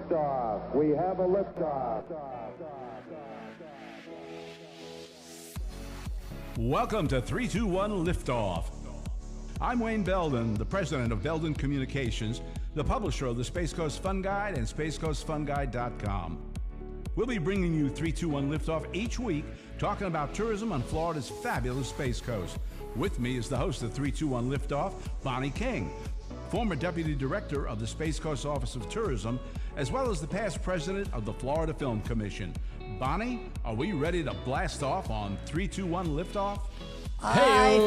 liftoff. We have a liftoff. Welcome to 321 Liftoff. I'm Wayne Belden, the president of Belden Communications, the publisher of the Space Coast Fun Guide and SpaceCoastFunGuide.com. We'll be bringing you 321 Liftoff each week, talking about tourism on Florida's fabulous Space Coast. With me is the host of 321 Liftoff, Bonnie King, former deputy director of the Space Coast Office of Tourism, as well as the past president of the Florida Film Commission. Bonnie, are we ready to blast off on 321 Liftoff? I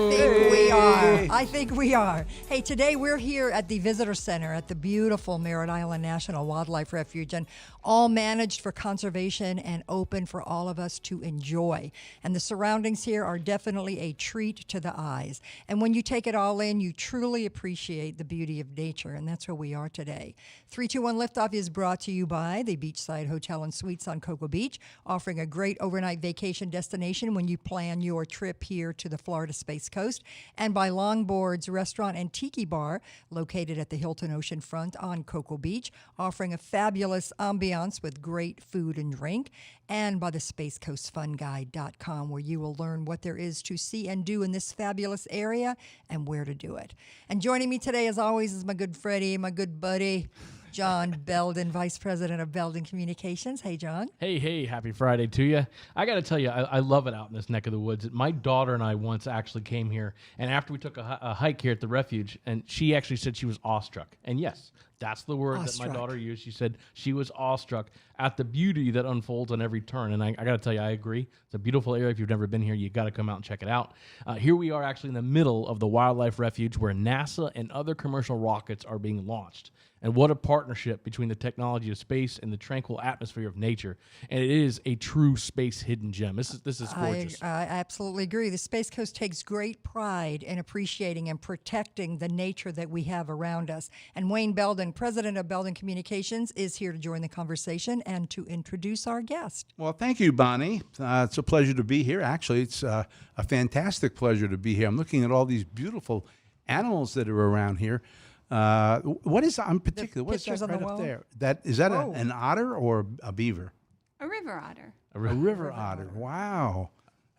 think we are. Hey, today we're here at the Visitor Center at the beautiful Merritt Island National Wildlife Refuge, and all managed for conservation and open for all of us to enjoy. And the surroundings here are definitely a treat to the eyes. And when you take it all in, you truly appreciate the beauty of nature, and that's where we are today. 321 Liftoff is brought to you by the Beachside Hotel and Suites on Cocoa Beach, offering a great overnight vacation destination when you plan your trip here to the Florida Space Coast, and by Longboard's Restaurant and Tiki Bar, located at the Hilton Oceanfront on Cocoa Beach, offering a fabulous ambiance with great food and drink, and by the SpaceCoastFunGuide.com, where you will learn what there is to see and do in this fabulous area and where to do it. And joining me today, as always, is my good Freddie, my good buddy, John Belden, Vice President of Belden Communications. Hey, John. Hey, happy Friday to you. I got to tell you, I love it out in this neck of the woods. My daughter and I once actually came here, and after we took a hike here at the refuge, and she actually said she was awestruck. And yes, that's the word that my daughter used. She said she was awestruck at the beauty that unfolds on every turn. And I got to tell you, I agree. It's a beautiful area. If you've never been here, you got to come out and check it out. Here we are actually in the middle of the Wildlife Refuge, where NASA and other commercial rockets are being launched. And what a partnership between the technology of space and the tranquil atmosphere of nature. And it is a true space hidden gem. This is gorgeous. I absolutely agree. The Space Coast takes great pride in appreciating and protecting the nature that we have around us. And Wayne Belden, president of Belden Communications, is here to join the conversation and to introduce our guest. Well, thank you, Bonnie. It's a pleasure to be here. Actually, it's a fantastic pleasure to be here. I'm looking at all these beautiful animals that are around here. What is in particular? What's that right up there? Is that an otter or a beaver? A river otter. A river otter. Wow,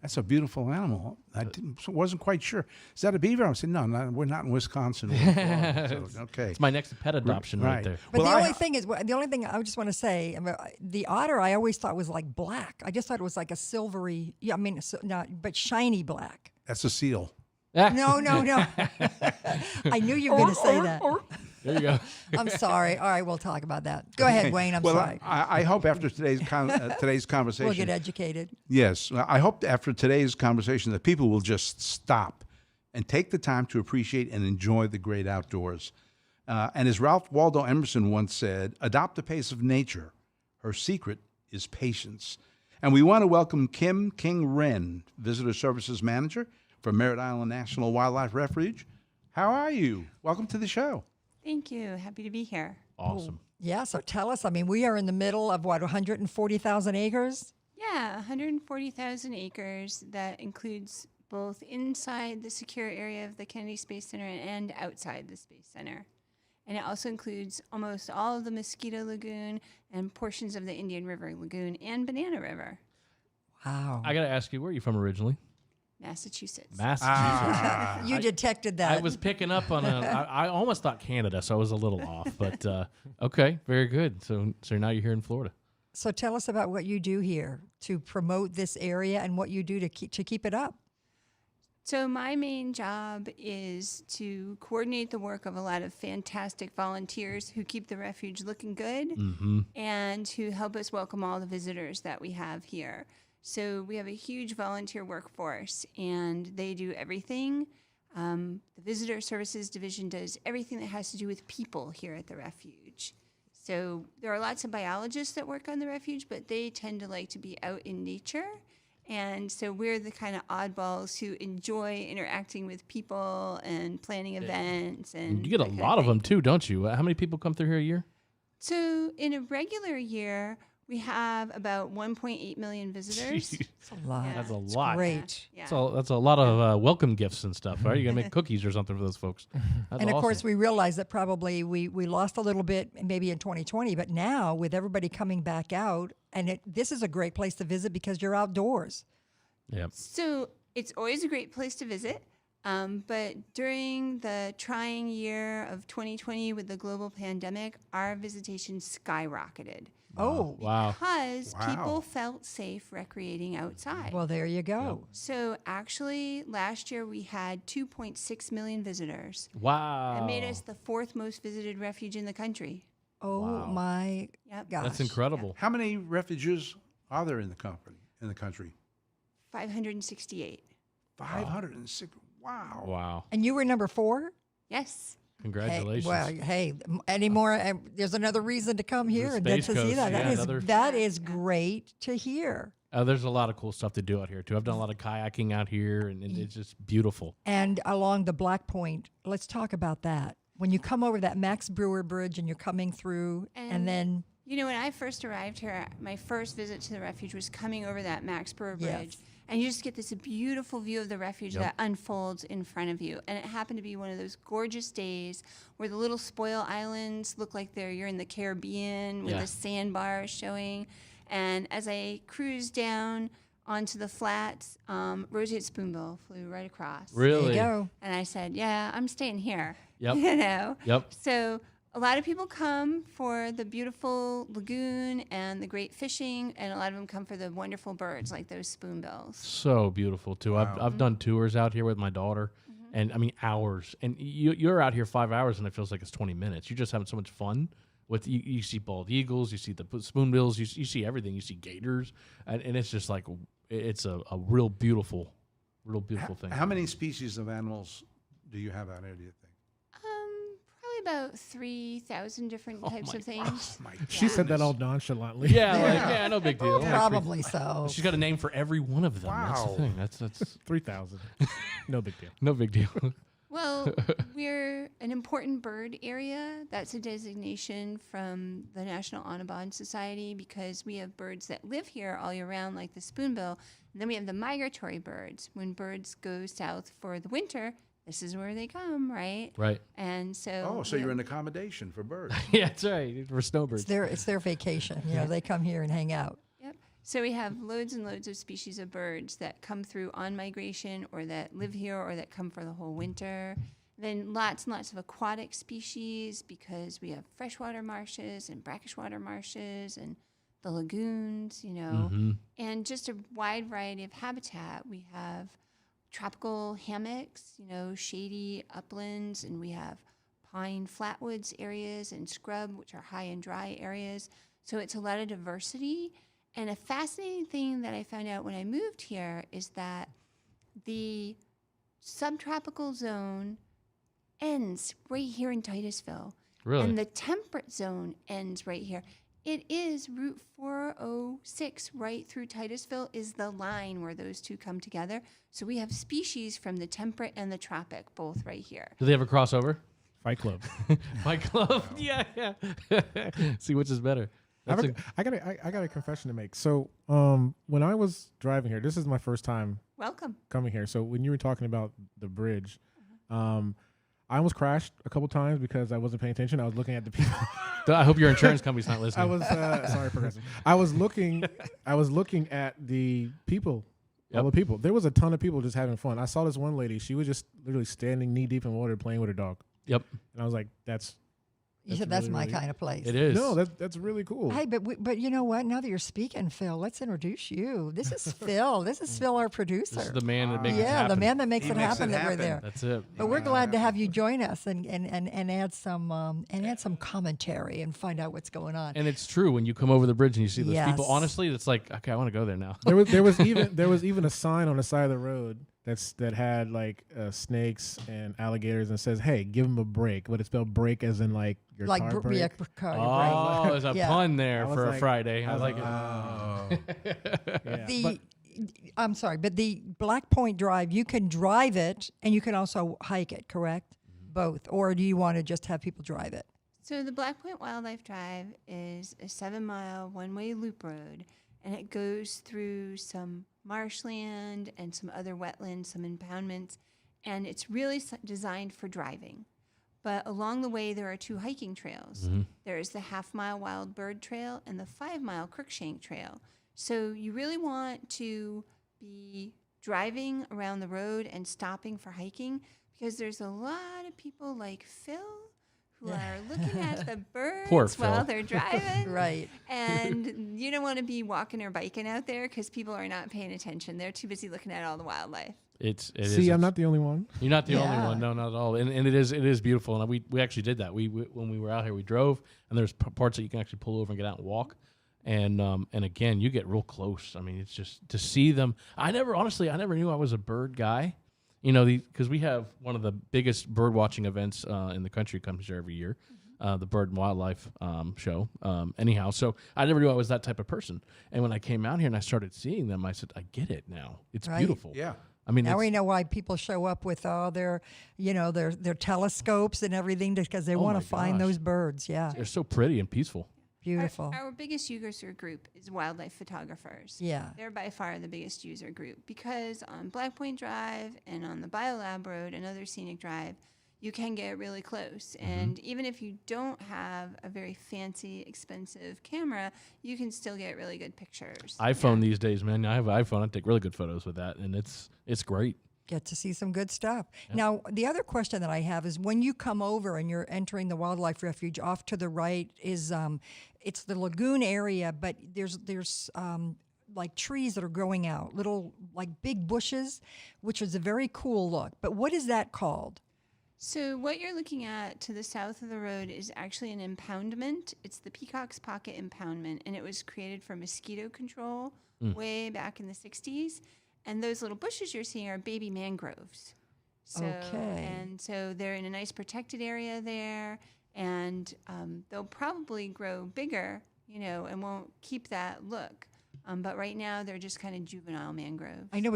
that's a beautiful animal. I wasn't quite sure. Is that a beaver? I said, no, we're not in Wisconsin. Okay, it's my next pet adoption right there. But the only thing I just want to say, the otter I always thought was like black. I just thought it was like a silvery. Yeah, I mean, but shiny black. That's a seal. No. I knew you were going to say that. There you go. I'm sorry. All right, we'll talk about that. Go ahead, Wayne. I'm sorry. I hope after today's conversation, we'll get educated. Yes, I hope after today's conversation that people will just stop and take the time to appreciate and enjoy the great outdoors. And as Ralph Waldo Emerson once said, "Adopt the pace of nature. Her secret is patience." And we want to welcome Kim King-Wrenn, Visitor Services Manager for Merritt Island National Wildlife Refuge. How are you? Welcome to the show. Thank you. Happy to be here. Awesome. Yeah, so tell us, we are in the middle of 140,000 acres? Yeah, 140,000 acres. That includes both inside the secure area of the Kennedy Space Center and outside the Space Center. And it also includes almost all of the Mosquito Lagoon and portions of the Indian River Lagoon and Banana River. Wow. I got to ask you, where are you from originally? Massachusetts. You detected that. I was picking up on I almost thought Canada, so I was a little off. But okay, very good. So now you're here in Florida. So tell us about what you do here to promote this area and what you do to keep it up. So my main job is to coordinate the work of a lot of fantastic volunteers who keep the refuge looking good and who help us welcome all the visitors that we have here. So we have a huge volunteer workforce, and they do everything. The Visitor Services Division does everything that has to do with people here at the refuge. So there are lots of biologists that work on the refuge, but they tend to like to be out in nature. And so we're the kind of oddballs who enjoy interacting with people and planning events. And you get a lot of them, too, don't you? How many people come through here a year? So in a regular year, We have about 1.8 million visitors. That's a lot. That's a It's lot. Great. Yeah. That's a lot of welcome gifts and stuff, right? You got to make cookies or something for those folks. That's And of course, awesome. we realize that probably we lost a little bit maybe in 2020, but now with everybody coming back out, and this is a great place to visit because you're outdoors. Yep. So it's always a great place to visit. But during the trying year of 2020 with the global pandemic, our visitation skyrocketed. Oh, Wow. Because Wow. people felt safe recreating outside. well, there you go. So actually, last year we had 2.6 million visitors. Wow. That made us the 4th most visited refuge in the country. Oh Wow. my Yep. gosh. That's incredible. How many refuges are there in the country? 568. 506. Wow. Wow. And you were number 4? Yes. Congratulations. Any more? There's another reason to come here and get Space to see Coast, that. yeah, That is great to hear. There's a lot of cool stuff to do out here, too. I've done a lot of kayaking out here, and it's just beautiful. And along the Blackpoint, let's talk about that. When you come over that Max Brewer Bridge and you're coming through, and then You know, when I first arrived here, my first visit to the refuge was coming over that Max Brewer Bridge. Yes. And you just get this beautiful view of the refuge that unfolds in front of you. And it happened to be one of those gorgeous days where the little spoil islands look like you're in the Caribbean with Yeah. the sandbars showing. And as I cruised down onto the flats, roseate spoonbill flew right across. there you Really? go. And I said, yeah, I'm staying here. Yep. You know? Yep. So a lot of people come for the beautiful lagoon and the great fishing, and a lot of them come for the wonderful birds like those spoonbills. So beautiful, too. I've done tours out here with my daughter, and I mean, hours. And you're out here 5 hours, and it feels like it's 20 minutes. You're just having so much fun. You see bald eagles, you see the spoonbills, you see everything. You see gators, and it's just like it's a real beautiful thing. How many species of animals do you have out here, do you think? Probably about 3,000 different types of things. My She said that goodness. all nonchalantly. Yeah, no big deal. Probably so. She's got a name for every one of them. That's the Wow. thing. That's 3,000. No big deal. no big deal. Well, we're an important bird area. That's a designation from the National Audubon Society because we have birds that live here all year round, like the spoonbill. And then we have the migratory birds. When birds go south for the winter, this is where they come, right? Right. And so. Oh, so you're an accommodation for birds. Yeah, that's right. For snowbirds. It's their vacation. You know, they come here and hang out. Yep. So we have loads and loads of species of birds that come through on migration or that live here or that come for the whole winter. Then lots and lots of aquatic species because we have freshwater marshes and brackish water marshes and the lagoons, you know, and just a wide variety of habitat. We have tropical hammocks, you know, shady uplands, and we have pine flatwoods areas and scrub, which are high and dry areas. So it's a lot of diversity. And a fascinating thing that I found out when I moved here is that the subtropical zone ends right here in Titusville. Really? And the temperate zone ends right here. It is Route 406 right through Titusville is the line where those two come together. So we have species from the temperate and the tropic both right here. Do they have a crossover? Fight Club. Fight Club? Yeah. See which is better. That's I got a confession to make. So when I was driving here, this is my first time Welcome. coming here. So when you were talking about the bridge, I almost crashed a couple times because I wasn't paying attention. I was looking at the people. I hope your insurance company's not listening. I was sorry, Progressive. I was looking at the people. Yep. All the people. There was a ton of people just having fun. I saw this one lady. She was just literally standing knee deep in water playing with her dog. Yep. And I was like, that's You said really, that's my really- kind of place. It is. no, that's really cool. Hey, but you know what? Now that you're speaking, Phil, let's introduce you. This is Phil. This is Phil, our producer. This is the man that makes it yeah, happen. the man that makes He it makes happen it that we're happen. there. That's it. But we're glad to have you join us and add some commentary and find out what's going on. And it's true when you come over the bridge and you see those Yes. people. Honestly, it's like, okay, I want to go there now. there was even a sign on the side of the road that had like snakes and alligators and says, "Hey, give them a break," but it's spelled "break" as in like your car Like break. Oh, there's a Yeah. pun there I was for a like- Friday. I was like like, it. Yeah, I'm sorry, but the Blackpoint Drive, you can drive it and you can also hike it, correct? Both, or do you want to just have people drive it? So the Blackpoint Wildlife Drive is a 7-mile one-way loop road, and it goes through some marshland and some other wetlands, some impoundments, and it's really designed for driving. But along the way, there are 2 hiking trails. Mm-hmm. There is the half-mile Wild Bird Trail and the 5-mile Crookshank Trail. So you really want to be driving around the road and stopping for hiking, because there's a lot of people like Phil who are looking at the birds Poor while Phil. they're driving. Right. And you don't want to be walking or biking out there because people are not paying attention. They're too busy looking at all the wildlife. See, I'm not the only one. You're not the only Yeah. one. No, not at all. And it is beautiful. And we actually did that. We when we were out here, we drove, and there's parts that you can actually pull over and get out and walk. And again, you get real close. I mean, it's just to see them. I never knew I was a bird guy. You know, because we have one of the biggest bird watching events in the country comes here every year, the Bird and Wildlife show. Anyhow, so I never knew I was that type of person. And when I came out here and I started seeing them, I said, I get it now. It's Right. beautiful. Yeah. I mean, Now we know why people show up with all their, their telescopes and everything, because they want my to find gosh. those birds. Yeah, they're so pretty and peaceful. beautiful. Our biggest user group is wildlife photographers. Yeah. They're by far the biggest user group, because on Blackpoint Drive and on the Biolab Road and other scenic drive, you can get really close. And even if you don't have a very fancy, expensive camera, you can still get really good pictures. iPhone these days, man. I have an iPhone. I take really good photos with that, and it's great. Get to see some good stuff. Now, the other question that I have is, when you come over and you're entering the wildlife refuge, off to the right is it's the lagoon area, but there's like trees that are growing out, little like big bushes, which is a very cool look. But what is that called? So what you're looking at to the south of the road is actually an impoundment. It's the Peacock's Pocket Impoundment, and it was created for mosquito control way back in the 60s. And those little bushes you're seeing are baby mangroves. So, Okay. And so they're in a nice protected area there, and they'll probably grow bigger, and won't keep that look. But right now they're just kind of juvenile mangroves. I know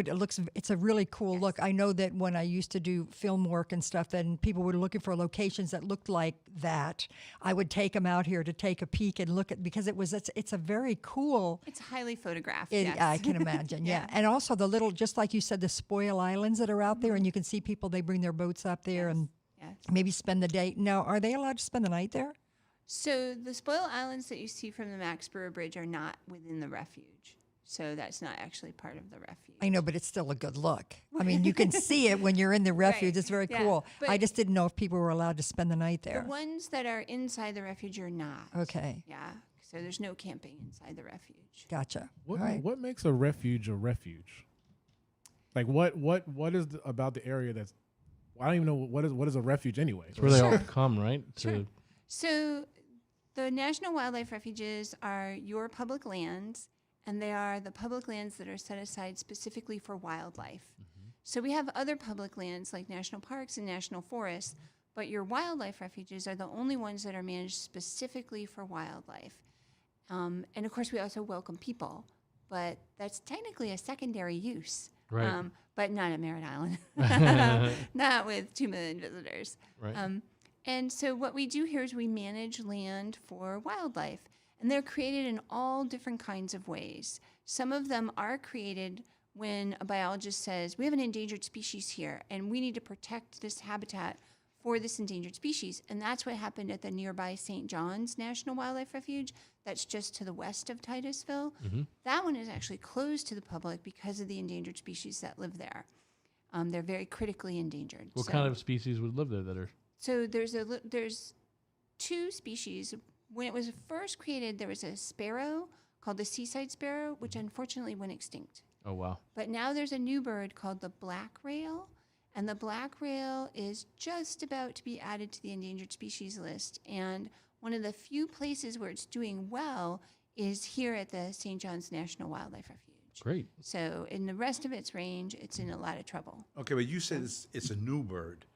it's a really cool look. I know that when I used to do film work and stuff, then people were looking for locations that looked like that. I would take them out here to take a peek and look at, because it's a very cool. It's highly photographed. Yes. I can imagine, yeah. And also the little, just like you said, the spoil islands that are out there, and you can see people, they bring their boats up there and maybe spend the day. Now, are they allowed to spend the night there? So the spoil islands that you see from the Maxborough Bridge are not within the refuge. So that's not actually part of the refuge. I know, but it's still a good look. I mean, you can see it when you're in the refuge. Right. It's very Yeah. cool. But I just didn't know if people were allowed to spend the night there. The ones that are inside the refuge are not. Okay. Yeah. So there's no camping inside the refuge. Gotcha. What All right. what makes a refuge a refuge? Like what is about the area that's? I don't even know what is a refuge anyway. It's where they all come, right? Sure. So the National Wildlife Refuges are your public lands, and they are the public lands that are set aside specifically for wildlife. So we have other public lands like national parks and national forests, but your wildlife refuges are the only ones that are managed specifically for wildlife. And of course, we also welcome people, but that's technically a secondary use. Right. But not at Merritt Island. Not with 2 million visitors. Right. And so what we do here is we manage land for wildlife. And they're created in all different kinds of ways. Some of them are created when a biologist says, we have an endangered species here, and we need to protect this habitat for this endangered species. And that's what happened at the nearby St. John's National Wildlife Refuge. That's just to the west of Titusville. That one is actually closed to the public because of the endangered species that live there. They're very critically endangered. What kind of species would live there that are? So there's 2 species. When it was first created, there was a sparrow called the seaside sparrow, which unfortunately went extinct. Oh, wow. But now there's a new bird called the black rail, and the black rail is just about to be added to the endangered species list. And one of the few places where it's doing well is here at the St. John's National Wildlife Refuge. Great. So in the rest of its range, it's in a lot of trouble. Okay, but you said it's a new bird.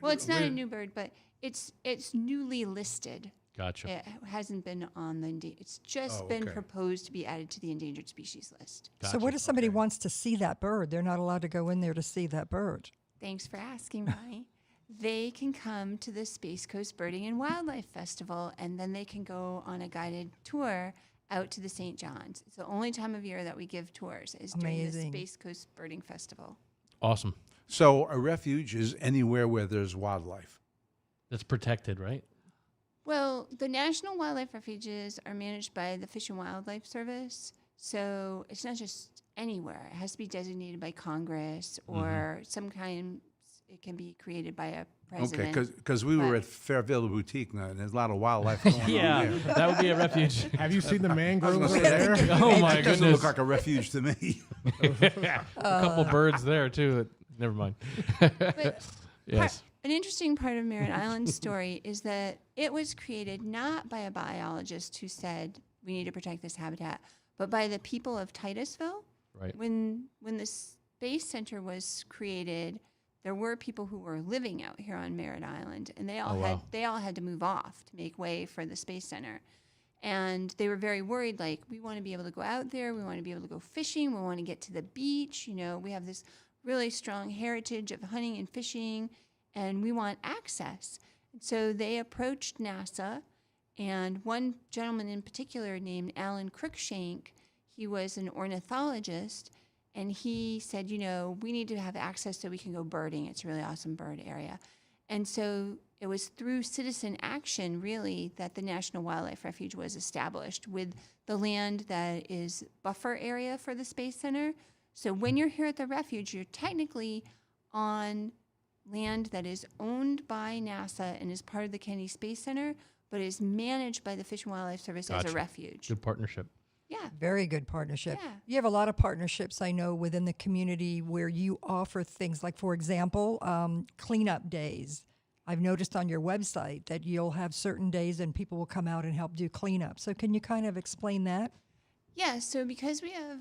Well, it's not a new bird, but it's newly listed. Gotcha. It hasn't been on the it's just been proposed to be added to the endangered species list. So what if somebody wants to see that bird? They're not allowed to go in there to see that bird. Thanks for asking, Ronnie. they can come to the Space Coast Birding and Wildlife Festival, and then they can go on a guided tour out to the St. John's. It's the only time of year that we give tours is during the Space Coast Birding Festival. Awesome. So a refuge is anywhere where there's wildlife. That's protected, right? Well, the National Wildlife Refuges are managed by the Fish and Wildlife Service, so it's not just anywhere. It has to be designated by Congress or some kind. It can be created by a president. Okay, because we were at Fairville Boutique now, and there's a lot of wildlife going on there. That would be a refuge. Have you seen the mangroves gonna over say there? Oh my It doesn't goodness. look like a refuge to me. A couple birds there too. Never mind. But Yes. an interesting part of Merritt Island's story is that it was created not by a biologist who said we need to protect this habitat, but by the people of Titusville. Right. When the Space Center was created, there were people who were living out here on Merritt Island, and they all had to move off to make way for the Space Center. And they were very worried, like, we want to be able to go out there, we want to be able to go fishing, we want to get to the beach, we have this really strong heritage of hunting and fishing, and we want access. And so they approached NASA, and one gentleman in particular named Alan Crookshank, he was an ornithologist, and he said, we need to have access so we can go birding. It's a really awesome bird area. And so it was through citizen action, really, that the National Wildlife Refuge was established with the land that is buffer area for the Space Center. So when you're here at the refuge, you're technically on land that is owned by NASA and is part of the Kennedy Space Center, but is managed by the Fish and Wildlife Service as a refuge. Good partnership. Yeah. Very good partnership. Yeah. You have a lot of partnerships, I know, within the community where you offer things like, for example, cleanup days. I've noticed on your website that you'll have certain days and people will come out and help do cleanup. So can you kind of explain that? Yeah, so because we have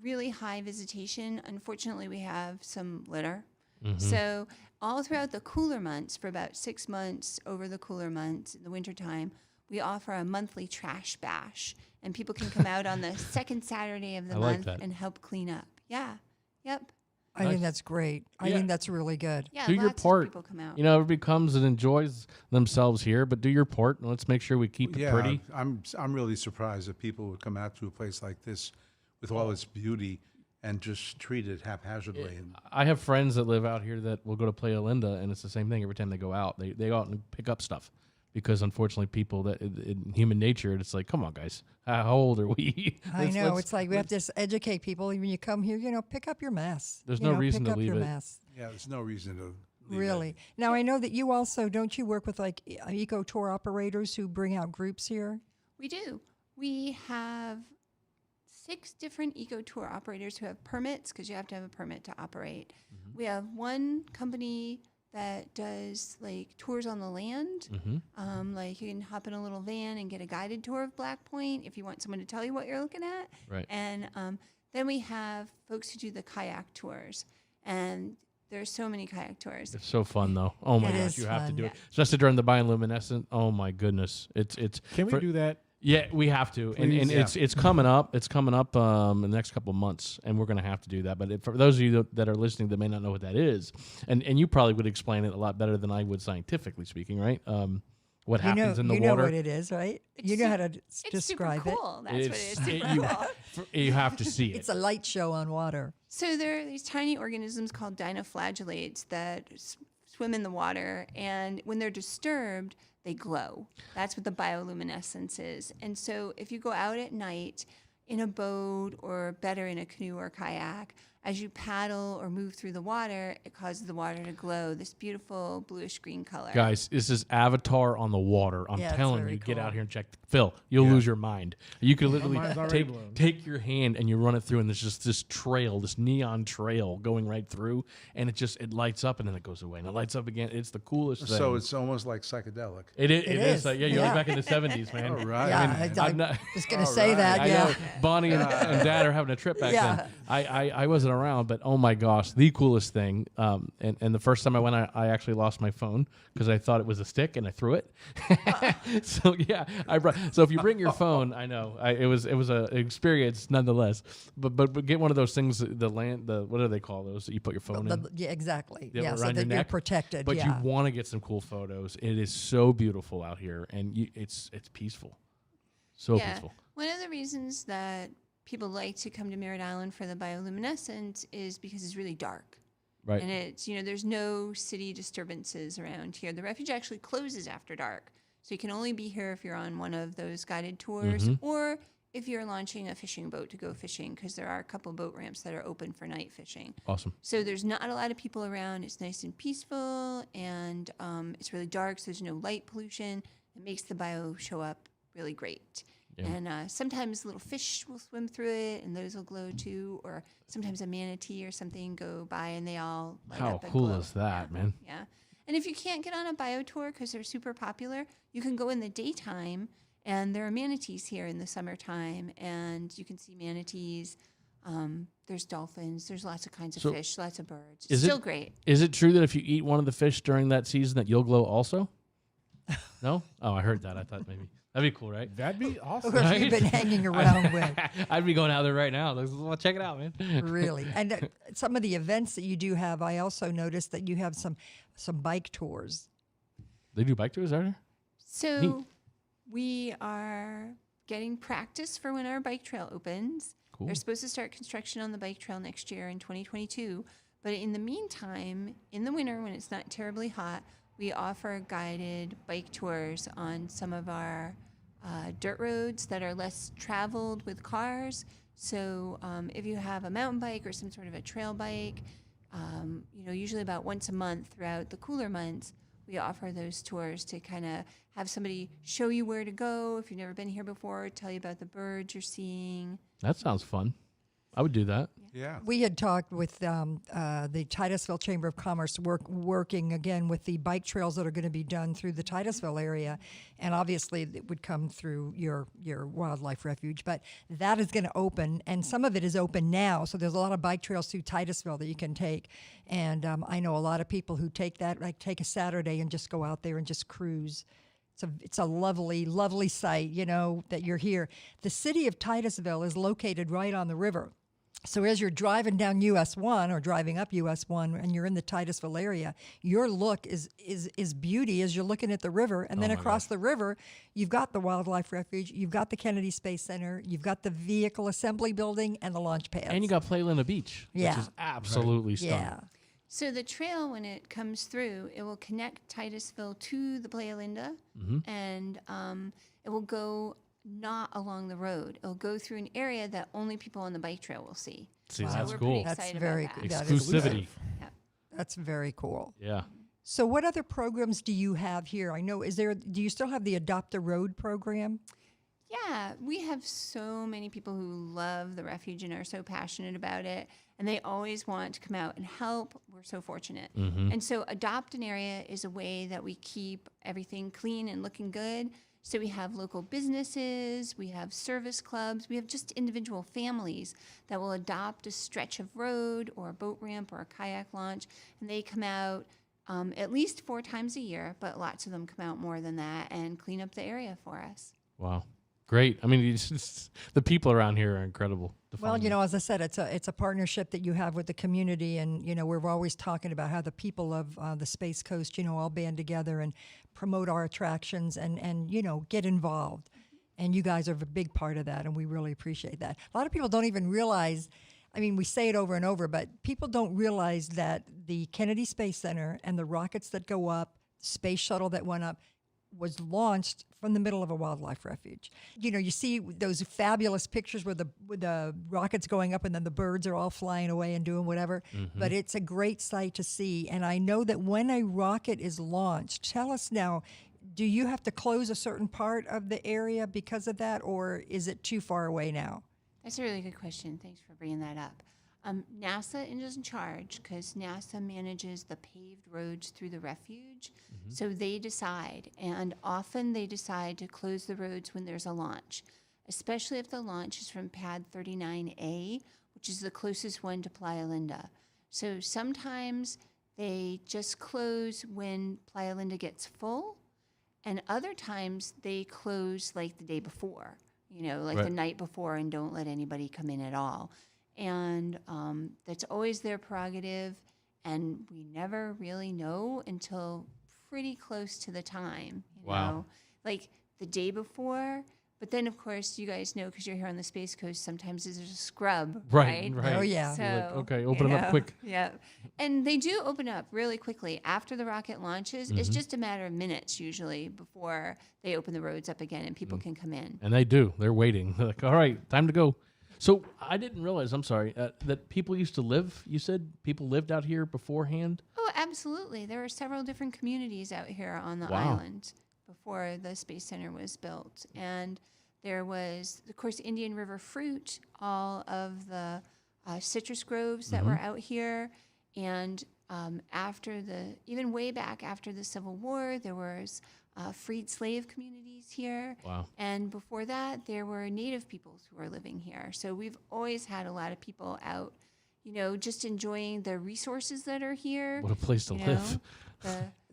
really high visitation, unfortunately we have some litter. So all throughout the cooler months, for about 6 months over the cooler months in the wintertime, we offer a monthly trash bash. And people can come out on the second Saturday of the month and help clean up. Yeah. Yep. I think that's great. I think that's really good. Yeah, Do your lots part. of people come out. Everybody comes and enjoys themselves here, but do your part and let's make sure we keep it pretty. I'm really surprised that people would come out to a place like this with all its beauty and just treat it haphazardly. I have friends that live out here that will go to Playa Linda, and it's the same thing every time they go out. They go out and pick up stuff. Because unfortunately, people that in human nature, it's like, come on, guys, how old are we? I know. It's like we have to just educate people. When you come here, pick up your mess. There's no reason pick to up leave your it. Mess. Yeah, there's no reason to leave Really. it. Now, I know that you also, don't you work with like eco tour operators who bring out groups here? We do. We have 6 different eco tour operators who have permits, because you have to have a permit to operate. We have one company that does like tours on the land. Like you can hop in a little van and get a guided tour of Blackpoint if you want someone to tell you what you're looking at. Right. And then we have folks who do the kayak tours. And there's so many kayak tours. It's so fun, though. Oh, my It gosh, is you have to fun. do it. Especially during the bioluminescent. Oh, my goodness. It's. Can we do that? Yeah, we have to, and Yeah. it's coming up. It's coming up in the next couple of months, and we're going to have to do that. But for those of you that are listening that may not know what that is, and you probably would explain it a lot better than I would, scientifically speaking, right? What happens in the you water? know what it is, right? You know how to It's describe super cool. That's what it is. Super you, cool. you have to see it. It's a light show on water. So there are these tiny organisms called dinoflagellates that swim in the water, and when they're disturbed, they glow. That's what the bioluminescence is. And so if you go out at night in a boat, or better in a canoe or kayak, as you paddle or move through the water, it causes the water to glow this beautiful bluish green color. Guys, this is Avatar on the water. I'm Yeah, it's telling very you, get cool. out here and check. Phil, you'll lose your mind. You could literally mine's already blown. take your hand and you run it through, and there's just this trail, this neon trail going right through, and it lights up and then it goes away, and it lights up again. It's the coolest thing. So it's almost like psychedelic. It is. is. Like, you're Yeah. back in the 70s, man. All right. Yeah, I I'm not- was going to say that. I Yeah. know Bonnie and Dad are having a trip back Yeah. then. I wasn't around, but oh my gosh, the coolest thing. And the first time I went, I actually lost my phone because I thought it was a stick and I threw it. So yeah, so if you bring your phone, I know it was a experience nonetheless. But get one of those things, what do they call those that you put your phone in? Yeah, exactly. Yeah, Yeah, so around that your you're neck. protected. But yeah. you want to get some cool photos. It is so beautiful out here, and it's peaceful. So peaceful. One of the reasons that people like to come to Merritt Island for the bioluminescence is because it's really dark. Right. And it's, there's no city disturbances around here. The refuge actually closes after dark. So you can only be here if you're on one of those guided tours or if you're launching a fishing boat to go fishing, because there are a couple boat ramps that are open for night fishing. Awesome. So there's not a lot of people around. It's nice and peaceful, and it's really dark, so there's no light pollution. It makes the bio show up really great. Yeah. And sometimes little fish will swim through it, and those will glow too. Or sometimes a manatee or something go by, and they all light How up and cool glow. is that, man? Yeah. And if you can't get on a bio tour because they're super popular, you can go in the daytime, and there are manatees here in the summertime, and you can see manatees. There's dolphins. There's lots of kinds of fish, lots of birds. It's still great. Is it true that if you eat one of the fish during that season that you'll glow also? No? Oh, I heard that. I thought maybe. That'd be cool, right? That'd be awesome. Who have you been hanging around with? I'd be going out there right now. Let's check it out, man. Really. And some of the events that you do have, I also noticed that you have some bike tours. They do bike tours out here? So Neat. we are getting practice for when our bike trail opens. Cool. They're supposed to start construction on the bike trail next year in 2022. But in the meantime, in the winter when it's not terribly hot, we offer guided bike tours on some of our dirt roads that are less traveled with cars. So if you have a mountain bike or some sort of a trail bike, usually about once a month throughout the cooler months, we offer those tours to kind of have somebody show you where to go if you've never been here before, tell you about the birds you're seeing. That sounds fun. I would do that. Yeah. We had talked with the Titusville Chamber of Commerce working again with the bike trails that are going to be done through the Titusville area, and obviously it would come through your wildlife refuge. But that is going to open, and some of it is open now. So there's a lot of bike trails through Titusville that you can take, and I know a lot of people who take that, like take a Saturday and just go out there and just cruise. It's a lovely, lovely sight, that you're here. The city of Titusville is located right on the river. So as you're driving down US 1 or driving up US 1 and you're in the Titusville area, your look is beauty as you're looking at the river. And then across the river, you've got the Wildlife Refuge, you've got the Kennedy Space Center, you've got the Vehicle Assembly Building, and the launch pads. And you got Playland Beach, which is absolutely stunning. Yeah. So the trail, when it comes through, it will connect Titusville to the Playa Linda, and it will go not along the road. It'll go through an area that only people on the bike trail will see. See, So that's we're cool. pretty That's excited very about cool. that. That is Exclusivity. Yeah. That's very cool. Yeah. So what other programs do you have here? I know, do you still have the Adopt a Road program? Yeah, we have so many people who love the refuge and are so passionate about it, and they always want to come out and help. We're so fortunate. And so Adopt an Area is a way that we keep everything clean and looking good. So we have local businesses, we have service clubs, we have just individual families that will adopt a stretch of road or a boat ramp or a kayak launch, and they come out at least 4 times a year, but lots of them come out more than that and clean up the area for us. Wow. Great. I mean, the people around here are incredible. Well, as I said, it's a partnership that you have with the community, and we're always talking about how the people of the Space Coast, all band together and promote our attractions and get involved. And you guys are a big part of that, and we really appreciate that. A lot of people don't even realize. I mean, we say it over and over, but people don't realize that the Kennedy Space Center and the rockets that go up, space shuttle that went up, was launched from the middle of a wildlife refuge. You see those fabulous pictures with the rockets going up and then the birds are all flying away and doing whatever. But it's a great sight to see. And I know that when a rocket is launched, tell us now, do you have to close a certain part of the area because of that, or is it too far away now? That's a really good question. Thanks for bringing that up. NASA is in charge because NASA manages the paved roads through the refuge. So they decide, and often they decide to close the roads when there's a launch, especially if the launch is from pad 39A, which is the closest one to Playa Linda. So sometimes they just close when Playa Linda gets full, and other times they close like the day before, like the night before, and don't let anybody come in at all. And that's always their prerogative, and we never really know until pretty close to the time, you know, like the day before. But then, of course, you guys know, because you're here on the Space Coast, sometimes there's a scrub, right? Oh, yeah. So, like, okay, open it up quick. Yeah. And they do open up really quickly. After the rocket launches, it's just a matter of minutes usually before they open the roads up again and people can come in. And they do. They're waiting. They're like, all right, time to go. So I didn't realize, I'm sorry, that people used to live, you said people lived out here beforehand? Oh, absolutely. There were several different communities out here on the island before the Space Center was built. And there was, of course, Indian River fruit, all of the citrus groves that were out here. And even way back after the Civil War, there was freed slave communities here. Wow. And before that, there were Native peoples who were living here. So we've always had a lot of people out, just enjoying the resources that are here. What a place to live.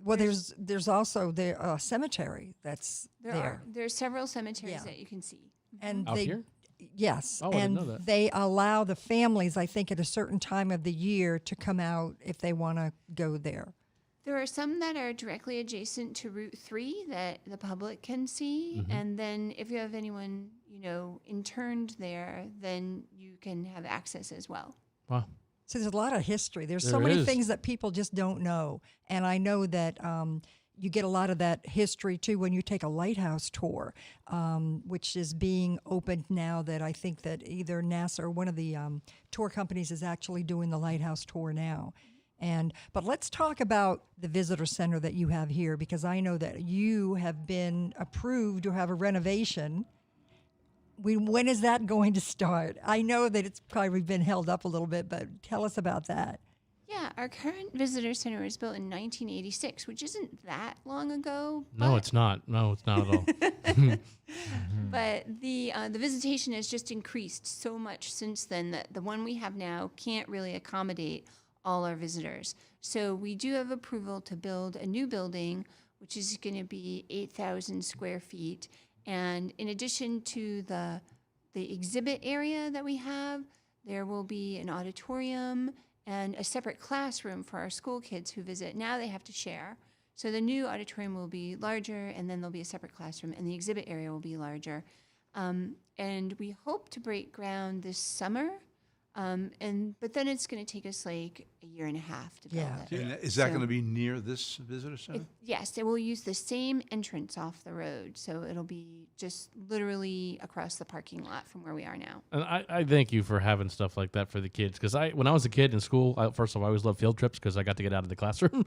Well, there's also the cemetery that's there. There's several cemeteries that you can see. And Out here? Yes, Oh, I didn't and know that. they allow the families, I think, at a certain time of the year to come out if they want to go there. There are some that are directly adjacent to Route 3 that the public can see. And then if you have anyone, interned there, then you can have access as well. Wow. So there's a lot of history. There's so There many is. things that people just don't know. And I know that you get a lot of that history, too, when you take a lighthouse tour, which is being opened now that I think that either NASA or one of the tour companies is actually doing the lighthouse tour now. But let's talk about the visitor center that you have here, because I know that you have been approved to have a renovation. When is that going to start? I know that it's probably been held up a little bit, but tell us about that. Yeah, our current visitor center was built in 1986, which isn't that long ago. No, it's not. No, it's not at all. But the visitation has just increased so much since then that the one we have now can't really accommodate all our visitors. So we do have approval to build a new building, which is going to be 8,000 square feet. And in addition to the exhibit area that we have, there will be an auditorium and a separate classroom for our school kids who visit. Now they have to share. So the new auditorium will be larger, and then there'll be a separate classroom, and the exhibit area will be larger. And we hope to break ground this summer. But then it's going to take us like a year and a half to build it. And is that So- going to be near this visitor center? Yes, it will use the same entrance off the road. So it'll be just literally across the parking lot from where we are now. And I thank you for having stuff like that for the kids. Because when I was a kid in school, first of all, I always loved field trips because I got to get out of the classroom.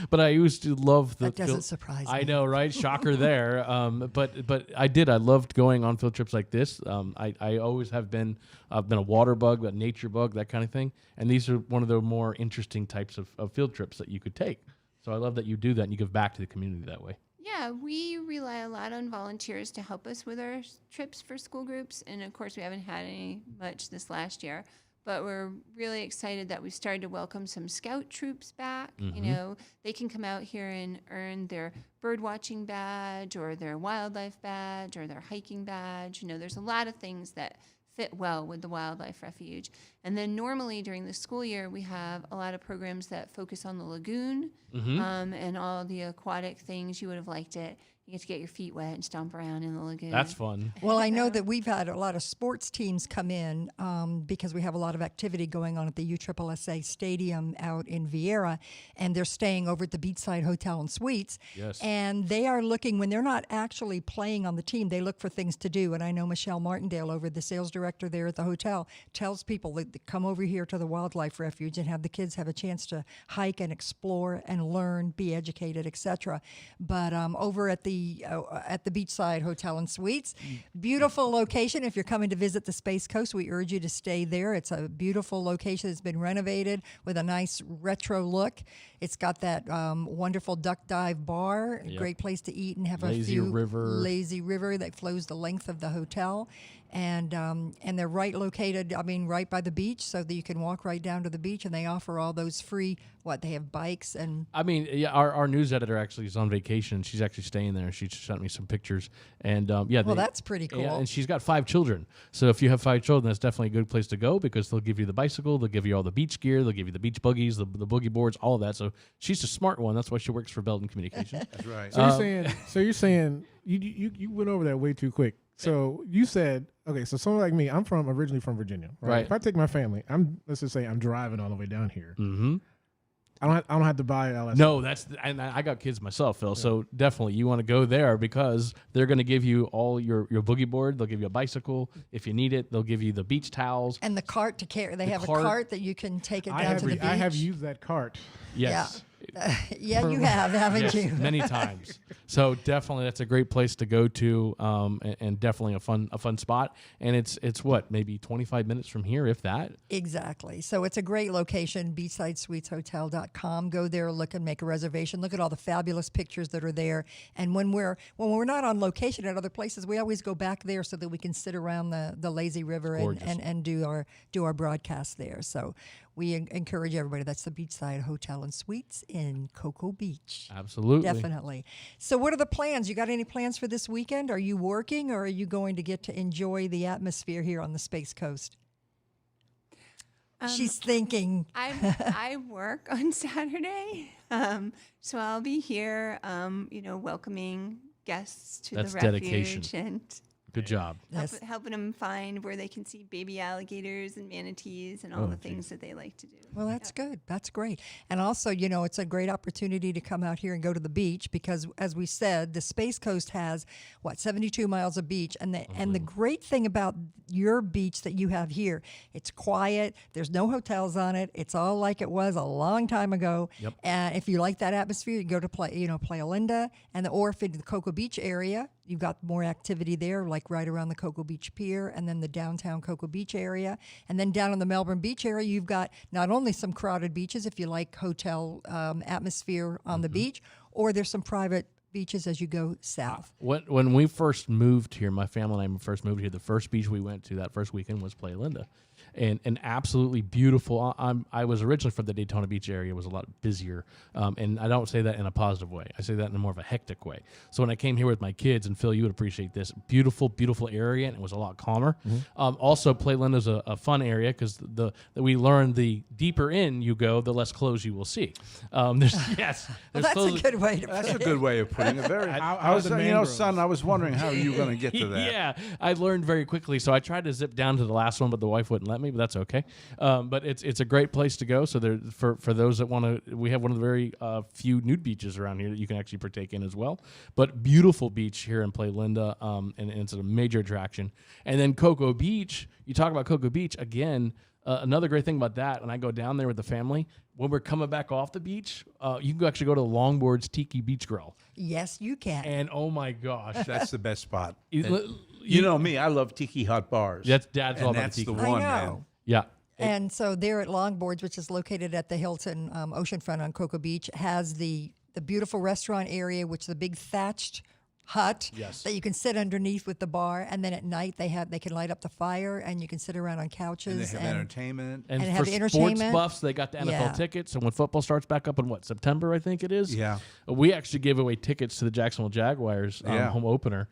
But I used to love the That doesn't surprise me. I know, right? Shocker there. But I did. I loved going on field trips like this. I always have been. I've been a water bug, a nature bug, that kind of thing. And these are one of the more interesting types of field trips that you could take. So I love that you do that and you give back to the community that way. Yeah, we rely a lot on volunteers to help us with our trips for school groups. And of course, we haven't had any much this last year. But we're really excited that we've started to welcome some scout troops back. They can come out here and earn their bird watching badge or their wildlife badge or their hiking badge. There's a lot of things that fit well with the wildlife refuge. And then normally during the school year, we have a lot of programs that focus on the lagoon and all the aquatic things. You would have liked it. You get to get your feet wet and stomp around in the lagoon. That's fun. Well, I know that we've had a lot of sports teams come in because we have a lot of activity going on at the USSSA Stadium out in Vieira, and they're staying over at the Beachside Hotel and Suites. Yes. And they are looking, when they're not actually playing on the team, they look for things to do. And I know Michelle Martindale, over the sales director there at the hotel, tells people that come over here to the Wildlife Refuge and have the kids have a chance to hike and explore and learn, be educated, etc. But over at the Beachside Hotel and Suites, beautiful location. If you're coming to visit the Space Coast, we urge you to stay there. It's a beautiful location. It's been renovated with a nice retro look. It's got that wonderful duck dive bar, a great place to eat and have Lazy a few river. lazy river that flows the length of the hotel. and they're right located. I mean, right by the beach, so that you can walk right down to the beach. And they offer all those free. They have bikes and. I mean, yeah, our news editor actually is on vacation. She's actually staying there. She sent me some pictures, and that's pretty cool. Yeah, and she's got 5 children. So if you have 5 children, that's definitely a good place to go because they'll give you the bicycle, they'll give you all the beach gear, they'll give you the beach buggies, the boogie boards, all of that. So she's a smart one. That's why she works for Belden Communications. That's right. So you're saying you went over that way too quick. So you said, okay, so someone like me, I'm originally from Virginia, right? If I take my family, let's just say I'm driving all the way down here. Mm-hmm. I don't have to buy LSD. No, and I got kids myself, Phil. Yeah. So definitely you want to go there because they're going to give you all your boogie board. They'll give you a bicycle if you need it. They'll give you the beach towels and the cart to carry. They have a cart that you can take it down to the beach. I have used that cart. Yes. Yeah, you have, haven't you? Many times. So definitely, that's a great place to go to, and definitely a fun spot. And it's what, maybe 25 minutes from here, if that. Exactly. So it's a great location. BeachsideSuitesHotel.com. Go there, look and make a reservation. Look at all the fabulous pictures that are there. And when we're not on location at other places, we always go back there so that we can sit around the lazy river and do our broadcast there. So we encourage everybody. That's the Beachside Hotel and Suites in Cocoa Beach. Absolutely. Definitely. So what are the plans? You got any plans for this weekend? Are you working or are you going to get to enjoy the atmosphere here on the Space Coast? She's thinking. I work on Saturday, so I'll be here, welcoming guests to the Refuge. That's dedication. And good job. Helping them find where they can see baby alligators and manatees and all the things that they like to do. Well, that's good. That's great. And also, it's a great opportunity to come out here and go to the beach because, as we said, the Space Coast has, 72 miles of beach. And the great thing about your beach that you have here, it's quiet. There's no hotels on it. It's all like it was a long time ago. Yep. And if you like that atmosphere, you go to Playa Linda or if in the Cocoa Beach area, you've got more activity there, like right around the Cocoa Beach Pier and then the downtown Cocoa Beach area. And then down in the Melbourne Beach area, you've got not only some crowded beaches if you like hotel atmosphere on the beach, or there's some private beaches as you go south. When we first moved here, my family and I first moved here, the first beach we went to that first weekend was Playa Linda. And absolutely beautiful. I was originally from the Daytona Beach area. It was a lot busier. And I don't say that in a positive way. I say that in a more of a hectic way. So when I came here with my kids, and Phil, you would appreciate this, beautiful, beautiful area, and it was a lot calmer. Mm-hmm. Also, Playa Linda is a fun area because we learned the deeper in you go, the less clothes you will see. That's a good way to put it. That's a good way of putting it. Son, I was wondering how you were going to get to that. Yeah, I learned very quickly. So I tried to zip down to the last one, but the wife wouldn't let me, but that's okay. But it's a great place to go. So there for those that want to, we have one of the very few nude beaches around here that you can actually partake in as well. But beautiful beach here in Playa Linda, and it's a major attraction. And then Cocoa Beach, you talk about Cocoa Beach again. Another great thing about that, when I go down there with the family, when we're coming back off the beach, you can actually go to Longboard's Tiki Beach Grill. Yes, you can. And oh my gosh, that's the best spot. You know me, I love Tiki Hot Bars. Dad's all about Tiki. the one, man. Yeah. And so there at Longboards, which is located at the Hilton Oceanfront on Cocoa Beach, has the beautiful restaurant area, which is a big thatched hut that you can sit underneath with the bar, and then at night they can light up the fire and you can sit around on couches and they have entertainment and for have sports buffs they got the NFL tickets, and when football starts back up in September I think it is, we actually gave away tickets to the Jacksonville Jaguars home opener.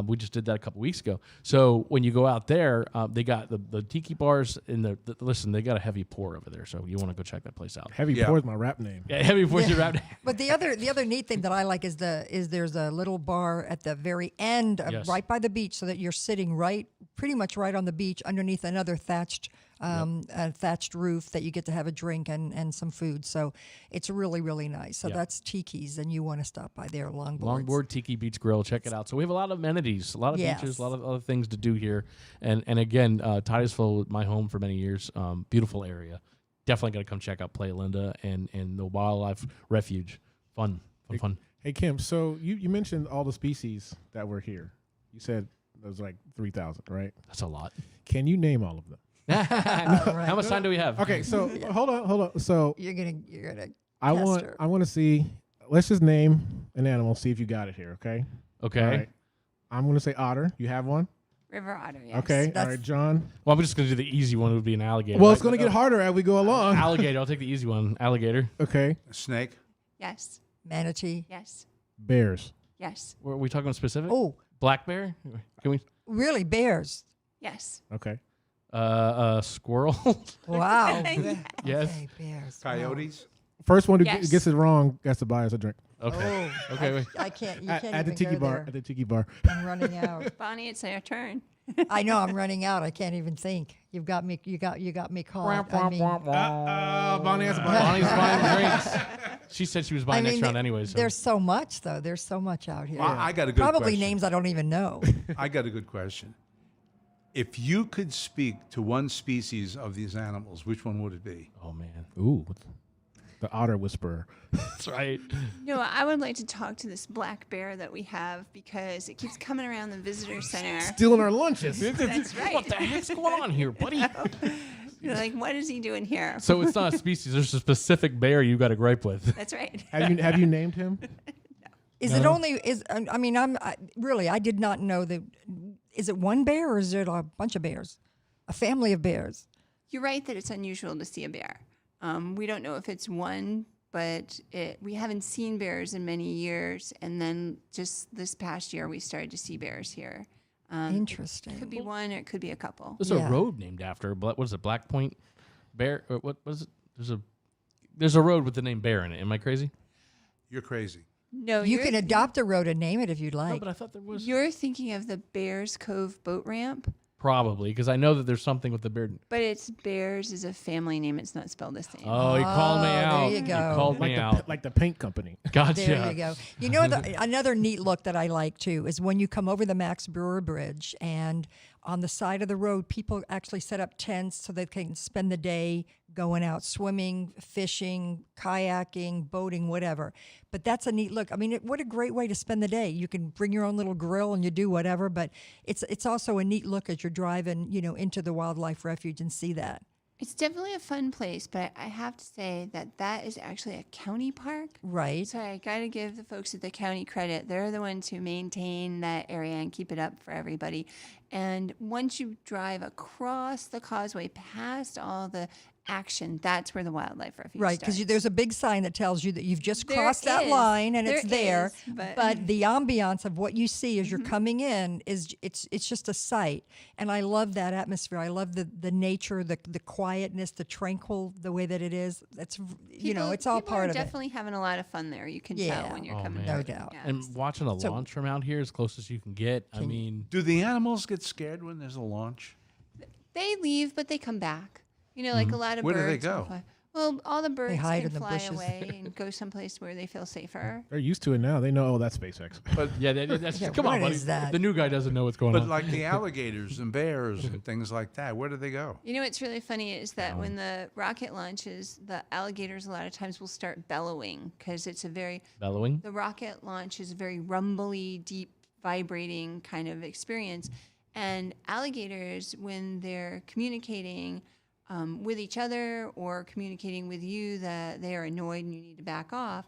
We just did that a couple weeks ago. So when you go out there, they got the tiki bars in listen, they got a heavy pour over there, so you want to go check that place out. Heavy pour is my rap name. Yeah, heavy pour is your rap name. But the other neat thing that I like is there's a little bar at the very end, right by the beach, so that you're sitting pretty much right on the beach underneath another thatched roof that you get to have a drink and some food. So it's really, really nice. So that's Tiki's, and you want to stop by there, Longboard Tiki Beach Grill. Check it out. So we have a lot of amenities, a lot of beaches, a lot of other things to do here. And again, Titusville, my home for many years, beautiful area. Definitely got to come check out Playa Linda and the Wildlife Refuge. Fun. Hey, Kim, so you mentioned all the species that were here. You said there was like 3,000, right? That's a lot. Can you name all of them? How much time do we have? Okay, so hold on. So you're gonna. I want to see. Let's just name an animal. See if you got it here. Okay. Okay. All right. I'm gonna say otter. You have one? River otter, yes. Okay. All right, John. Well, I'm just going to do the easy one. It would be an alligator. Well, it's going to get harder as we go along. Alligator. I'll take the easy one. Alligator. Okay. Snake. Yes. Manatee. Yes. Bears. Yes. Were we talking specific? Oh, Black bear? Can we? really? Bears? Yes. Okay. Squirrel. Wow. Yes. Okay, bears. Wow. Coyotes. First one who Yes. gets it wrong gets to buy us a drink. Okay. Oh, Okay. Wait. I can't. You At, can't at the even tiki go bar. there. At the tiki bar. I'm running out. Bonnie, it's your turn. I know I'm running out. I can't even think. You've got me. You got me caught. I mean, Bonnie has a buy. Bonnie's buying drinks. She said she was buying next round anyway. So. There's so much though. There's so much out here. Well, I got a good Probably question. names I don't even know. I got a good question. If you could speak to one species of these animals, which one would it be? Oh man. Ooh, the otter whisperer. That's right. No, I would like to talk to this black bear that we have because it keeps coming around the visitor center. Stealing our lunches. That's right. What the heck's going on here, buddy? You're like, what is he doing here? So it's not a species. There's a specific bear you got a gripe with. That's right. Have you named him? Is it only? I mean, really. I did not know that. Is it one bear or is it a bunch of bears? A family of bears. You're right that it's unusual to see a bear. We don't know if it's one, but we haven't seen bears in many years. And then just this past year, we started to see bears here. Interesting. It could be one or it could be a couple. There's Yeah. a road named after. What is it? Blackpoint Bear? Or what was it? There's a road with the name Bear in it. Am I crazy? You're crazy. No, You can adopt a road and name it if you'd No, like. but I thought there was. You're thinking of the Bears Cove boat ramp, Probably, because I know that there's something with the bear. but it's Bears is a family name. It's not spelled the same. Oh, you called me there out. you go. called me out. Like the paint company. Gotcha. There you go. You know, another neat look that I like too is when you come over the Max Brewer Bridge and on the side of the road, people actually set up tents so they can spend the day going out swimming, fishing, kayaking, boating, whatever. But that's a neat look. I mean, what a great way to spend the day. You can bring your own little grill and you do whatever, but it's also a neat look as you're driving, into the wildlife refuge and see that. It's definitely a fun place, but I have to say that is actually a county park. Right. So I got to give the folks at the county credit. They're the ones who maintain that area and keep it up for everybody. And once you drive across the causeway past all the action, that's where the wildlife refuge Right, because starts. there's a big sign that tells you that you've just There crossed that is. line and There it's there. is, but- But the ambiance of what you see as you're coming in is it's just a sight, and I love that atmosphere. I love the nature, the quietness, the tranquil, the way that it is. It's it's all people part are of it. definitely having a lot of fun there. You can Yeah. tell when you're Oh, coming. man. No through. doubt. Yeah. And watching a So- launch from out here as close as you can get. I mean, Do the animals get scared when there's a launch? They leave, but they come back. Like a lot of Where do birds. they will go? fly. Well, all the birds hide can in the fly bushes. away and go someplace where they feel safer. They're used to it now. They know, that's SpaceX. But yeah, that's Yeah, come on, what buddy. is that? The new guy doesn't know what's going but on. like the alligators and bears and things like that, where do they go? What's really funny is that when the rocket launches, the alligators a lot of times will start bellowing because Bellowing. the rocket launch is a very rumbly, deep, vibrating kind of experience. And alligators, when they're communicating with each other or communicating with you that they are annoyed and you need to back off,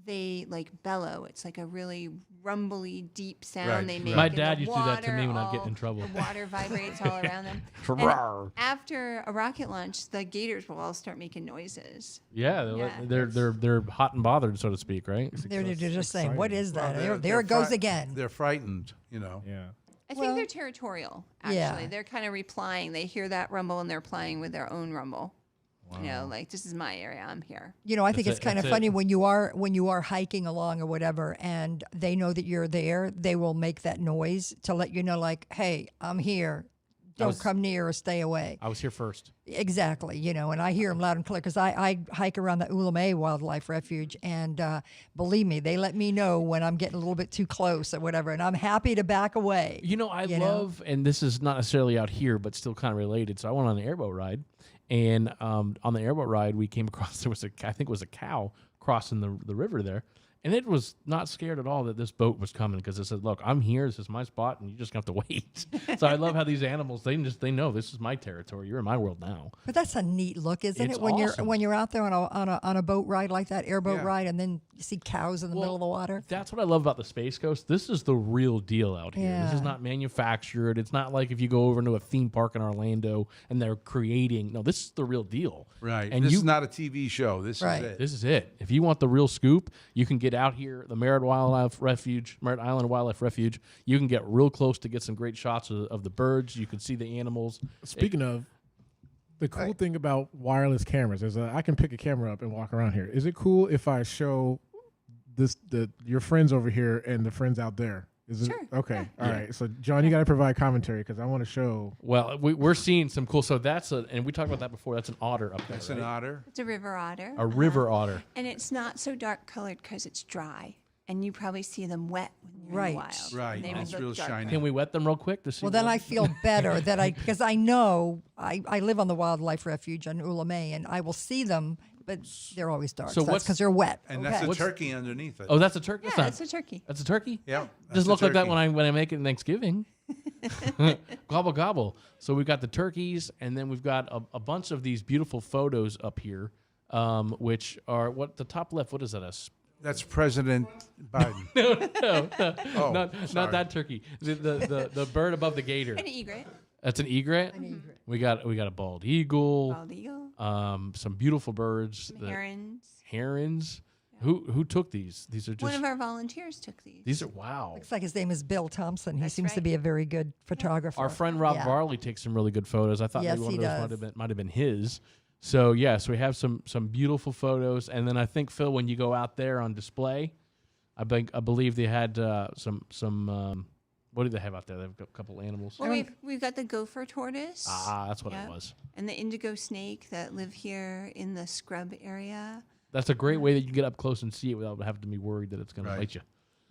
they bellow. It's like a really rumbly, deep sound Right. they make. My and dad the used to do that to me when I'd water get in trouble. The water vibrates all around them. Rawr. And after a rocket launch, the gators will all start making noises. Yeah, Yeah, they're hot and bothered, so to speak, right? They're just saying, "What is that?" Well, there it goes fri- again. They're frightened, Yeah. I think Well, they're territorial, yeah. actually. They're kind of replying. They hear that rumble and they're playing with their own rumble. This is my area. I'm here. I think That's it's kind of it. funny when you are hiking along or whatever, and they know that you're there. They will make that noise to let you know, like, "Hey, I'm here. Don't come near or stay away." I was here first. Exactly, and I hear them loud and clear because I hike around the Ulame Wildlife Refuge, and believe me, they let me know when I'm getting a little bit too close or whatever, and I'm happy to back away. I love, and this is not necessarily out here, but still kind of related. So I went on an airboat ride, and on the airboat ride, we came across I think it was a cow crossing the river there, And it was not scared at all that this boat was coming because it said, look, I'm here. This is my spot, and you just have to wait. So I love how these animals, they know this is my territory. You're in my world now. But that's a neat look, isn't It's it? When awesome. you're out there on a boat ride like that, airboat Yeah. ride, and then you see cows in the middle of the water. That's what I love about the Space Coast. This is the real deal out here. This is Yeah. not manufactured. It's not like if you go over into a theme park in Orlando and they're creating. No, this is the real deal. Right. And This you, is not a TV show. This Right. is it. This is it. If you want the real scoop, you can get out here, the Merritt Island Wildlife Refuge. You can get real close to get some great shots of the birds. You can see the animals. Speaking of, the cool thing about wireless cameras is I can pick a camera up and walk around here. Is it cool if I show your friends over here and the friends out there? Is it Sure, okay? All right. So John, you got to provide commentary because I want to show. Well, we're seeing some cool. So and we talked about that before. That's an otter up there. That's an right? otter. It's a river otter. A river otter. And it's not so dark colored because it's dry. And you probably see them wet when you're in Right. the wild. Right. And they would It's look real darker. shiny. Can we wet them real quick to see? Well, then what- I feel better because I know I live on the wildlife refuge on Ulamay, and I will see them, but they're always dark. So So that's what's- because they're wet. And okay. that's a What's- turkey underneath it. Oh, that's a turkey. Yeah, That's it's not- a turkey. That's a turkey. Yeah. that's Just a look like that turkey. when I make it in Thanksgiving. Gobble gobble. So we've got the turkeys, and then we've got a bunch of these beautiful photos up here, which are the top left. What is that? That's President Biden. Oh, Not sorry. that turkey. The bird above the gator. An egret. That's an egret. We got a bald eagle. Bald eagle. Some beautiful birds. Some the herons. herons. Who took these? These are One just. of our volunteers took these. These are wow. Looks like his name is Bill Thompson. He That's seems to right. be a very good photographer. Our friend Rob Yeah. Varley takes some really good photos. I thought Yes, maybe one he of those does. might have been his. So yes, we have some beautiful photos, and then I think Phil, when you go out there on display, I believe they had some. What do they have out there? They have a couple animals. Well, we've got the Gopher Tortoise. That's what Yep. it was. And the indigo snake that live here in the scrub area. That's a great way that you can get up close and see it without having to be worried that it's going Right. to bite you.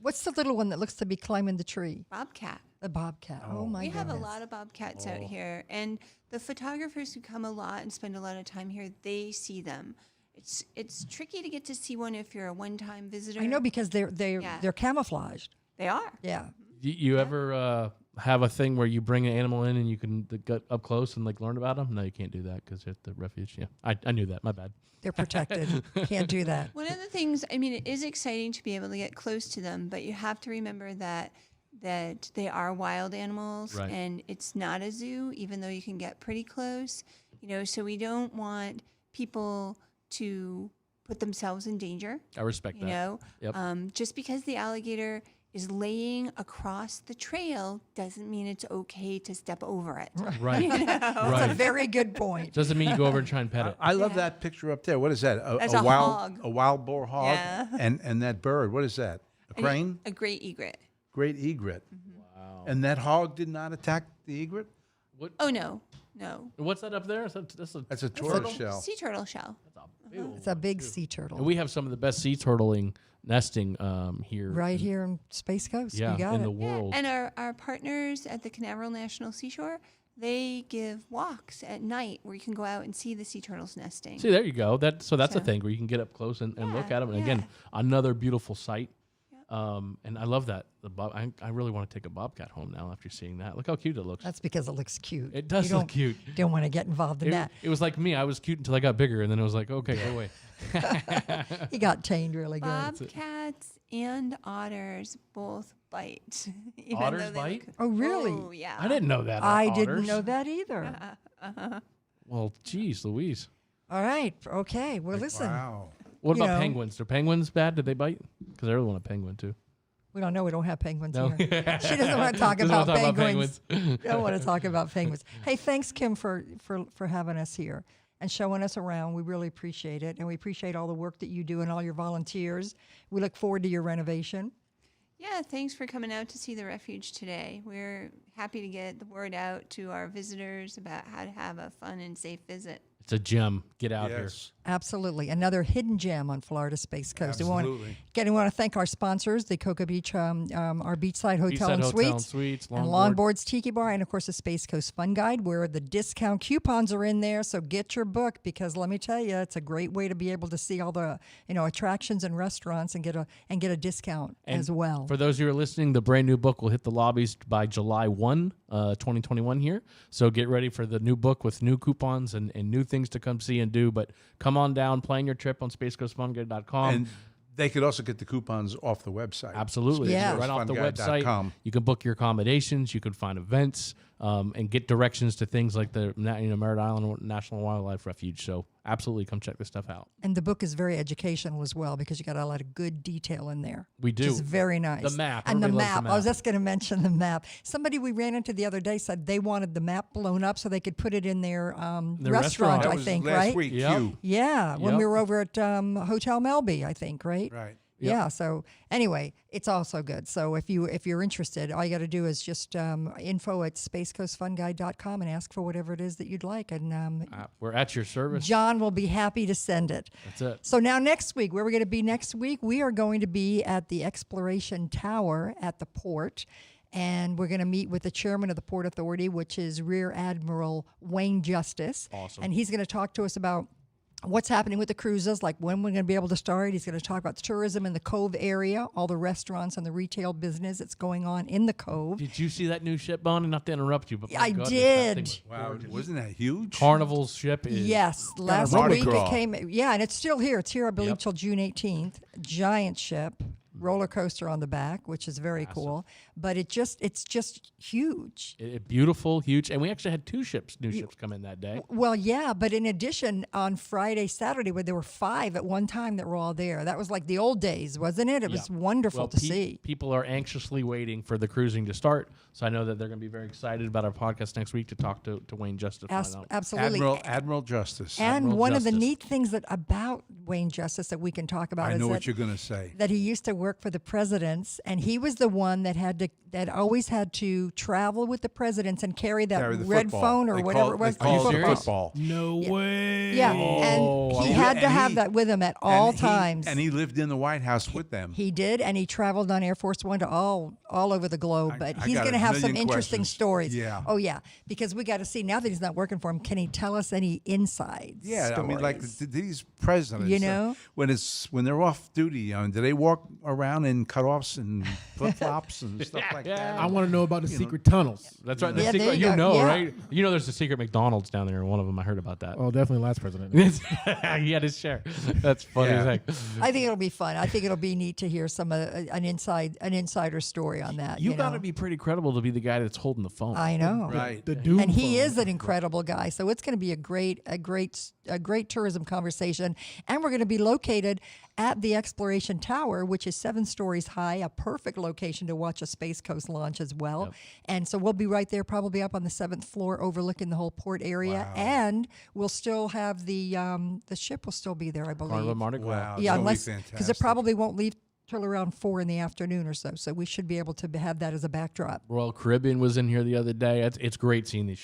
What's the little one that looks to be climbing the tree? Bobcat. The bobcat. Oh, my We goodness. have a lot of bobcats out here, and the photographers who come a lot and spend a lot of time here, they see them. It's tricky to get to see one if you're a one-time visitor. I know because they're Yeah. camouflaged. They are. Yeah. You ever have a thing where you bring an animal in and you can get up close and learn about them? No, you can't do that because they're at the refuge. Yeah, I knew that. My bad. They're protected. Can't do that. One of the things, it is exciting to be able to get close to them, but you have to remember that they are wild animals, Right. and it's not a zoo, even though you can get pretty close. So we don't want people to put themselves in danger. I respect that. Yep. Just because the alligator is laying across the trail doesn't mean it's okay to step over it. Right. That's a Right. very good point. Doesn't mean you go over and try and pet it. I love that picture up there. What is that? That's a hog. A wild boar hog. Yeah. And that bird. What is that? A crane? A great egret. Great egret. Wow. And that hog did not attack the egret. Oh, no. What's that up there? That's a tortoise shell. Sea turtle shell. It's a big sea turtle. And we have some of the best sea turtling nesting here. Right here in Space Coast. Yeah, You got in it. the world. And our partners at the Canaveral National Seashore, they give walks at night where you can go out and see the sea turtles nesting. See, there you go. That's a So- thing where you can get up close and look Yeah, at them. And again, yeah. another beautiful sight. And I love that. I really want to take a bobcat home now after seeing that. Look how cute it looks. That's because it looks cute. It does You look don't- cute. You don't want to get involved in that. It was like me. I was cute until I got bigger, and then it was like, okay, go away. He got tamed really good. Bobcats and otters both bite. even Otters though they bite? look- Oh, really? Oh, yeah. I didn't know that. I otters. didn't know that either. Well, geez, Louise. All right. Okay. Well, listen. Wow. What You about know. penguins? Are penguins bad? Did they bite? Because I really want a penguin too. We don't know. We don't have penguins No. here. She doesn't want to talk Doesn't about wanna talk about penguins. penguins. Don't want to talk about penguins. Hey, thanks, Kim, for having us here and showing us around. We really appreciate it, and we appreciate all the work that you do and all your volunteers. We look forward to your renovation. Yeah, thanks for coming out to see the refuge today. We're happy to get the word out to our visitors about how to have a fun and safe visit. It's a gem. Get out here. Yes. Absolutely. Another hidden gem on Florida Space Coast. Absolutely. We want to thank our sponsors, the Cocoa Beach, our Beachside Hotel and Suites, and Longboard. Longboard's Tiki Bar, and of course the Space Coast Fun Guide, where the discount coupons are in there. So get your book, because let me tell you, it's a great way to be able to see all the attractions and restaurants and get a discount as well. For those who are listening, the brand new book will hit the lobbies by July 1, 2021 here. So get ready for the new book with new coupons and new things to come see and do. But come on down, plan your trip on spacecoastfunguide.com. And they could also get the coupons off the website. Absolutely. Yeah. Right off the spacecoastfunguide.com. website. You can book your accommodations. You can find events and get directions to things like the Merritt Island National Wildlife Refuge. So absolutely come check this stuff out. And the book is very educational as well, because you got a lot of good detail in there. We do. Which is very nice. The map. And the Everybody loves map. the I was map. just going to mention the map. Somebody we ran into the other day said they wanted the map blown up so they could put it in their, Their restaurant, restaurant. That I was think, last right? week, Yep. Q. Yeah, when Yep. we were over at Hotel Melby, I think, right? Right. Yeah. So anyway, it's also good. So if you're interested, all you got to do is just info at spacecoastfunguide.com and ask for whatever it is that you'd like, and We're at your service. John will be happy to send it. That's it. So now next week, where we're going to be next week, we are going to be at the Exploration Tower at the port. And we're going to meet with the chairman of the Port Authority, which is Rear Admiral Wayne Justice. Awesome. And he's going to talk to us about what's happening with the cruises, like when we're going to be able to start. He's going to talk about the tourism in the Cove area, all the restaurants and the retail business that's going on in the Cove. Did you see that new ship, Bonnie? Not to interrupt you, but my I goodness, did. that thing was Wow, gorgeous. wasn't that huge? Carnival's ship is Yes, last Mardi week Gras. it came. Yeah, and it's still here. It's here, I believe, Yep. till June 18th. Giant ship, roller coaster on the back, which is very cool. But it's just huge. beautiful, huge, and we actually had new ships come in that day. Well, yeah, but in addition, on Friday, Saturday, where there were 5 at one time that were all there. That was like the old days, wasn't it? It was wonderful to see. People are anxiously waiting for the cruising to start, so I know that they're going to be very excited about our podcast next week to talk to Wayne Justice. to find out. Absolutely. Admiral Justice. And Admiral one of the Justice. neat things about Wayne Justice that we can talk about I is know that, what you're going to say. that he used to work for the presidents, and he was the one that always had to travel with the presidents and carry that Carry the red football. phone or They whatever call- it was. They call it the serious? football. No way. Yeah, Oh, and he I had love- to and have he- that with him at all times. And he lived in the White House with them. He did, and he traveled on Air Force One to all over the globe. But I he's got going a to have some million interesting questions. stories. Yeah. Oh yeah, because we got to see now that he's not working for him. Can he tell us any inside Yeah, stories? I mean, like these presidents, You know? when they're off duty, do they walk around in cutoffs and flip flops and stuff like that? I want to know about the secret tunnels. That's right. The Yeah, there secret, you go. Yeah. right? You know, there's a secret McDonald's down there. One of them, I heard about that. Oh, definitely last president. He had his share. That's funny as Yeah. heck. I think it'll be fun. I think it'll be neat to hear some an insider story on that. You know? got to be pretty credible to be the guy that's holding the phone. I know. Right. The doom And he phone. is an incredible guy. So it's going to be a great tourism conversation. And we're going to be located at the Exploration Tower, which is 7 stories high, a perfect location to watch a Space Coast launch as well. Yep. And so we'll be right there, probably up on the 7th floor, overlooking the whole port area. Wow. And we'll still have the ship will still be there, I believe. Carnival Mardi Gras. Wow. Yeah, It's gonna be unless because it fantastic. probably won't leave till around 4 in the afternoon or so. So we should be able to have that as a backdrop. Royal Caribbean was in here the other day. It's great seeing these